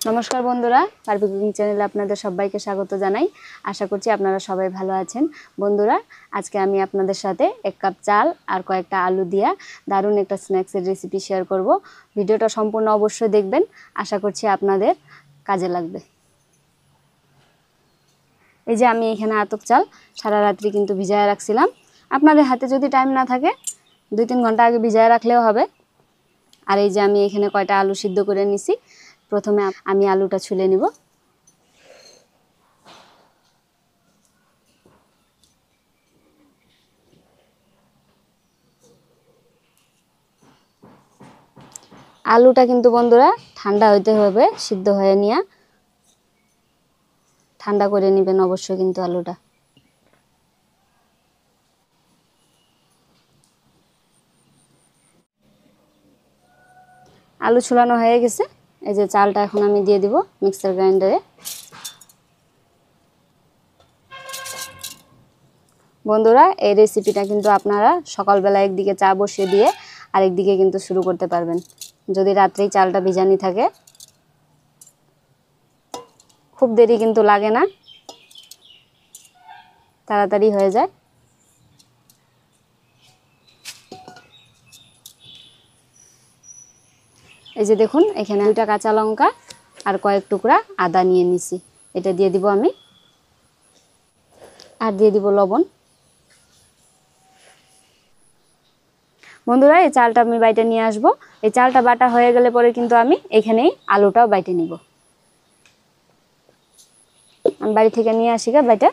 নমস্কার বন্ধুরা, পারফি কুকিং চ্যানেলে আপনাদের সবাইকে স্বাগত জানাই। আশা করছি আপনারা সবাই ভালো আছেন। বন্ধুরা, আজকে আমি আপনাদের সাথে 1 কাপ চাল আর কয়েকটা আলু দিয়া দারুণ একটা স্ন্যাক্সের রেসিপি শেয়ার করব। ভিডিওটা সম্পূর্ণ অবশ্যই দেখবেন, আশা করছি আপনাদের কাজে লাগবে। এই যে আমি এখানে আতপ চাল সারা রাত্রি কিন্তু ভিজায় রাখছিলাম। আপনাদের হাতে যদি টাইম না থাকে 2-3 ঘন্টা আগে ভিজায় রাখলেও হবে। আর এই যে আমি এখানে কয়টা আলু সিদ্ধ করে নিছি। প্রথমে আমি আলুটা ছুলে নিব। আলুটা কিন্তু বন্ধুরা ঠান্ডা হইতে হবে, সিদ্ধ হয়ে নিয়ে ঠান্ডা করে নেবেন অবশ্যই কিন্তু আলুটা। আলু ছুলানো হয়ে গেছে। এই যে চালটা এখন আমি দিয়ে দিব মিক্সার গ্রাইন্ডারে। বন্ধুরা, এই রেসিপিটা কিন্তু আপনারা সকালবেলা একদিকে চা বসিয়ে দিয়ে আরেকদিকে কিন্তু শুরু করতে পারবেন। যদি রাত্রেই চালটা ভিজানি থাকে, খুব দেরি কিন্তু লাগে না, তাড়াতাড়ি হয়ে যায়। এই যে দেখুন, এখানে 2টা কাঁচা লঙ্কা আর কয়েক টুকরা আদা নিয়ে নিছি। এটা দিয়ে দিব আমি, আর দিয়ে দিব লবণ। বন্ধুরা, এই চালটা আমি বাইটে নিয়ে আসব। এই চালটা বাটা হয়ে গেলে পরে কিন্তু আমি এখানেই আলুটাও বাইটে নিব। আমি বাড়ি থেকে নিয়ে আসি বাইটা।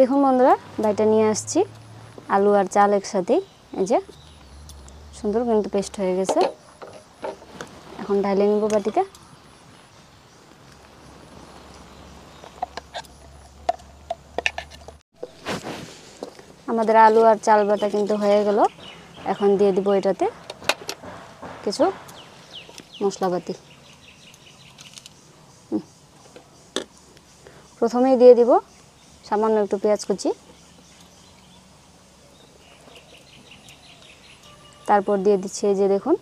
দেখুন বন্ধুরা, বাইটা নিয়ে আসছি আলু আর চাল একসাথে। এই যে সুন্দর কিন্তু পেস্ট হয়ে গেছে। এখন ঢালে নিব বাটিতে। আমাদের আলু আর চাল বাটা কিন্তু হয়ে গেল। এখন দিয়ে দিব এটাতে কিছু মশলাপাতি। প্রথমেই দিয়ে দিব সামান্য একটু পেঁয়াজ কুচি, তারপর দিয়ে দিচ্ছি এই যে দেখুন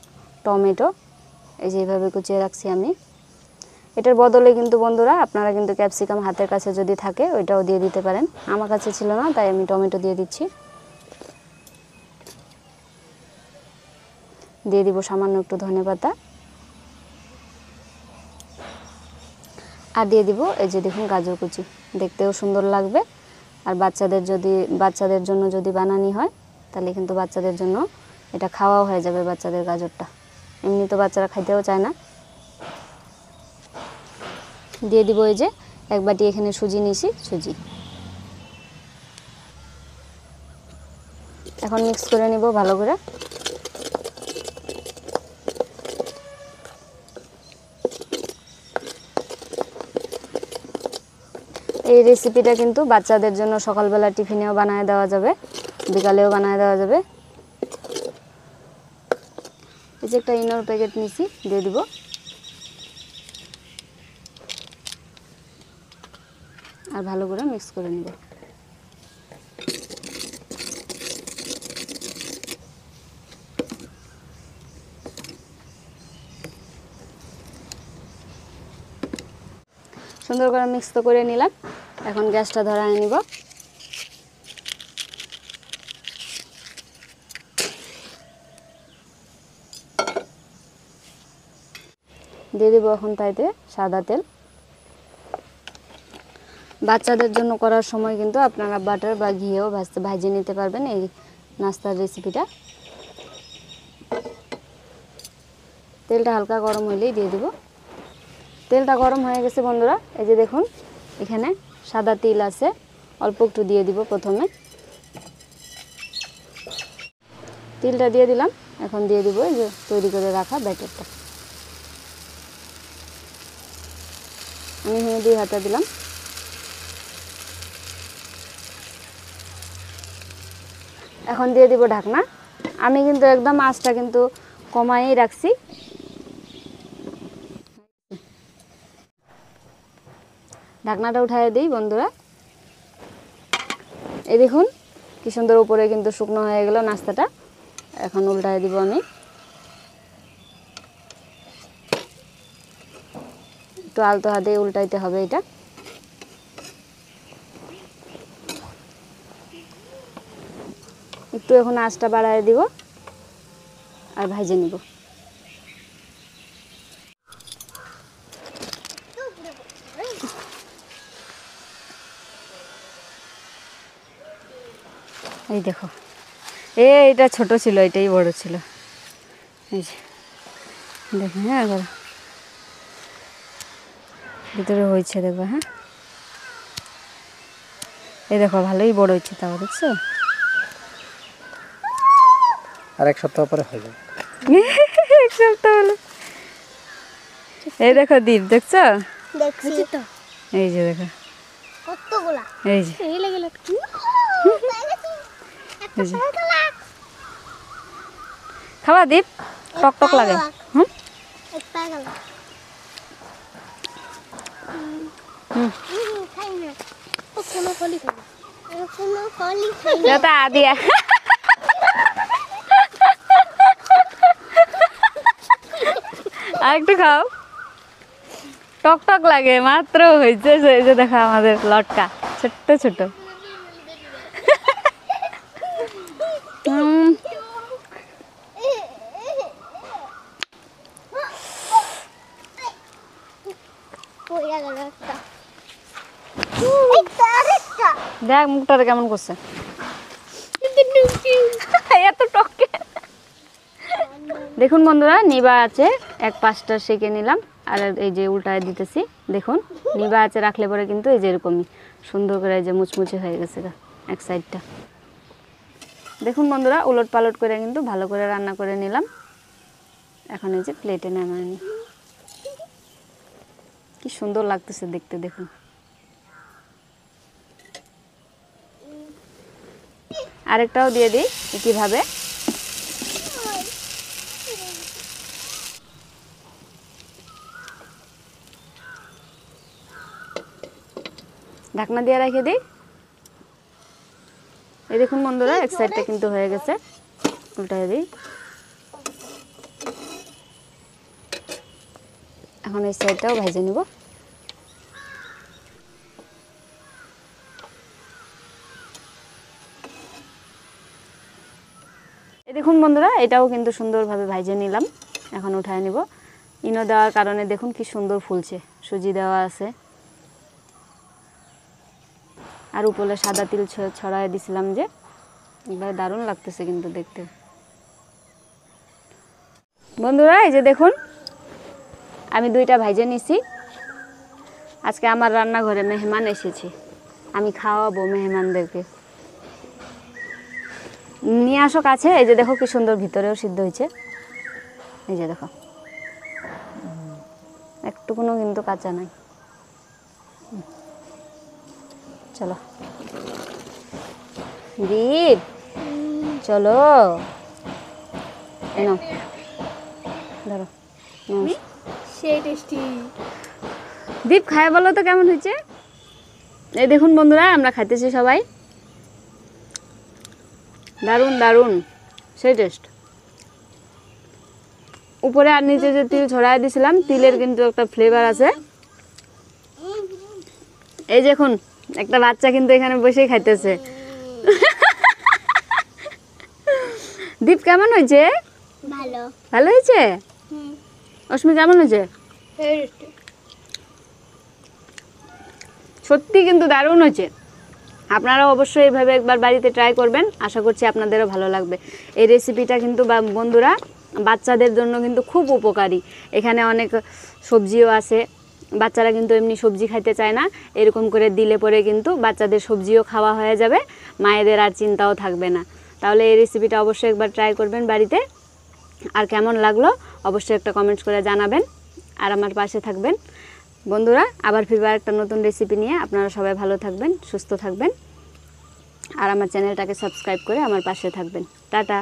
টমেটো, এই যে এইভাবে কুচিয়ে রাখছি আমি। এটার বদলে কিন্তু বন্ধুরা আপনারা কিন্তু ক্যাপসিকাম হাতের কাছে যদি থাকে ওইটাও দিয়ে দিতে পারেন। আমার কাছে ছিল না, তাই আমি টমেটো দিয়ে দিচ্ছি। দিয়ে দিব সামান্য একটু ধনেপাতা, আর দিয়ে দিব এই যে দেখুন গাজর কুচি। দেখতেও সুন্দর লাগবে। আর বাচ্চাদের জন্য যদি বানানি হয় তাহলে কিন্তু বাচ্চাদের জন্য এটা খাওয়াও হয়ে যাবে। বাচ্চাদের গাজরটা এমনি তো বাচ্চারা খাইতেও চায় না। দিয়ে দিব এই যে 1 বাটি এখানে সুজি নিয়েছি, সুজি। এখন মিক্স করে নিব ভালো করে। এই রেসিপিটা কিন্তু বাচ্চাদের জন্য সকালবেলা টিফিনেও বানায় দেওয়া যাবে, বিকালেও বানায় দেওয়া যাবে। এই যে একটা ইনোর প্যাকেট নিছি, দিয়ে দিব। আর ভালো করে মিক্স করে নিব। সুন্দর করে মিক্স তো করে নিলাম। এখন গ্যাসটা ধরায় নিব। দিয়ে দিব এখন তাইতে সাদা তেল। বাচ্চাদের জন্য করার সময় কিন্তু আপনারা বাটার বা ঘিয়েও ভাজিয়ে নিতে পারবেন এই নাস্তার রেসিপিটা। তেলটা হালকা গরম হইলেই দিয়ে দিব। তেলটা গরম হয়ে গেছে বন্ধুরা। এই যে দেখুন এখানে সাদা তিল আছে, অল্প একটু দিয়ে দিব প্রথমে। তিলটা দিয়ে দিলাম। এখন দিয়ে দিব এই যে তৈরি করে রাখা ব্যাটারটা। আমি এখানে 2 হাতা দিলাম। এখন দিয়ে দিব ঢাকনা। আমি কিন্তু একদম আঁচটা কিন্তু কমাই রাখছি। ঢাকনাটা উঠায় দিই বন্ধুরা। এই দেখুন কি সুন্দর উপরে কিন্তু শুকনো হয়ে গেল নাস্তাটা। এখন উল্টায় দিব আমি। একটু আলতো হাতে উল্টাইতে হবে এটা। একটু এখন আঁচটা বাড়ায় দিব আর ভেজে নিব। এই দেখো, এটা ছোট ছিল, এটাই বড় ছিল। এই যে দেখো, হ্যাঁ ভিতরে হয়েছে দেখো। হ্যাঁ এই দেখো, ভালোই বড় হচ্ছে তাও, দেখছো? আর এক সপ্তাহ পরে হয়ে যাবে। এক সপ্তাহ হলো। এই দেখো দীপ, দেখছো? দেখছি তো। এই যে দেখো কতগুলা। এই যে এই লাগে লাগছে। এই যে খাওয়া দীপ, টক টক লাগে। হুম একটা গেল। খাই না। ও কোনো কলি খাই না। কোনো কলি খাই না। এটা দিয়া আর একটু খাও, টক টক লাগে মাত্র হয়েছে। এই যে দেখো আমাদের লটকা ছোট্ট ছোট। পড়ে গেল একটা। একটা আরেকটা। দেখ মুখটা কেমন করছে, এত টক। দেখুন বন্ধুরা, নিবা আছে এক পাশটা সেঁকে নিলাম, আর এই যে উল্টায় দিতেছি। দেখুন নিবা আছে রাখলে পরে কিন্তু এই যে এরকমই সুন্দর করে এই যে মুচমুচে হয়ে গেছে এক সাইডটা। দেখুন বন্ধুরা, উলট পালট করে কিন্তু ভালো করে রান্না করে নিলাম। এখন এই যে প্লেটে নামাই নি, কি সুন্দর লাগতেছে দেখতে। দেখুন আরেকটাও দিয়ে দিই একইভাবে। ঢাকনা দিয়ে রেখে দিই। এই দেখুন বন্ধুরা, এক সাইডটা কিন্তু হয়ে গেছে, উল্টাই দিই। এখন এই সাইডটাও ভেজে নিব। এই দেখুন বন্ধুরা, এটাও কিন্তু সুন্দরভাবে ভেজে নিলাম। এখন উঠায় নিব। ইনো দেওয়ার কারণে দেখুন কি সুন্দর ফুলছে, সুজি দেওয়া আছে। আর উপরে সাদা তিল ছড়াই দিছিলাম, যে একবার দারুণ লাগতেছে কিন্তু দেখতে। বন্ধুরা এই যে দেখুন, আমি দুইটা ভাইজে নিছি। আজকে আমার রান্নাঘরে মেহমান এসেছে, আমি খাওয়াবো মেহমানদেরকে। নিয়ে আসো কাছে। এই যে দেখো কি সুন্দর ভিতরেও সিদ্ধ হয়েছে। এই যে দেখো, একটুকুনো কিন্তু কাঁচা নাই। চলো দীপ, চলো এনো ধরো। সেই টেস্টি। দীপ খায় বলো তো কেমন হয়েছে। এই দেখুন বন্ধুরা, আমরা খাইতেছি সবাই। দারুণ দারুণ, সেই টেস্ট। উপরে আর নিচে যে তিল ছড়াই দিছিলাম, তিলের কিন্তু একটা ফ্লেভার আছে। এই দেখুন, একটা বাচ্চা কিন্তু এখানে বসেই খাইতেছে। দীপ কেমন হয়েছে? ভালো। ভালো হয়েছে? অস্মি কেমন হয়েছে? সত্যি কিন্তু দারুণ হয়েছে। আপনারা অবশ্যই এইভাবে একবার বাড়িতে ট্রাই করবেন, আশা করছি আপনাদেরও ভালো লাগবে। এই রেসিপিটা কিন্তু বন্ধুরা বাচ্চাদের জন্য কিন্তু খুব উপকারী। এখানে অনেক সবজিও আছে, বাচ্চারা কিন্তু এমনি সবজি খাইতে চায় না, এরকম করে দিলে পরে কিন্তু বাচ্চাদের সবজিও খাওয়া হয়ে যাবে, মায়েদের আর চিন্তাও থাকবে না। তাহলে এই রেসিপিটা অবশ্যই একবার ট্রাই করবেন বাড়িতে। আর কেমন লাগলো অবশ্যই একটা কমেন্টস করে জানাবেন, আর আমার পাশে থাকবেন। বন্ধুরা আবার ফিরবার একটা নতুন রেসিপি নিয়ে। আপনারা সবাই ভালো থাকবেন, সুস্থ থাকবেন, আর আমার চ্যানেলটাকে সাবস্ক্রাইব করে আমার পাশে থাকবেন। টাটা।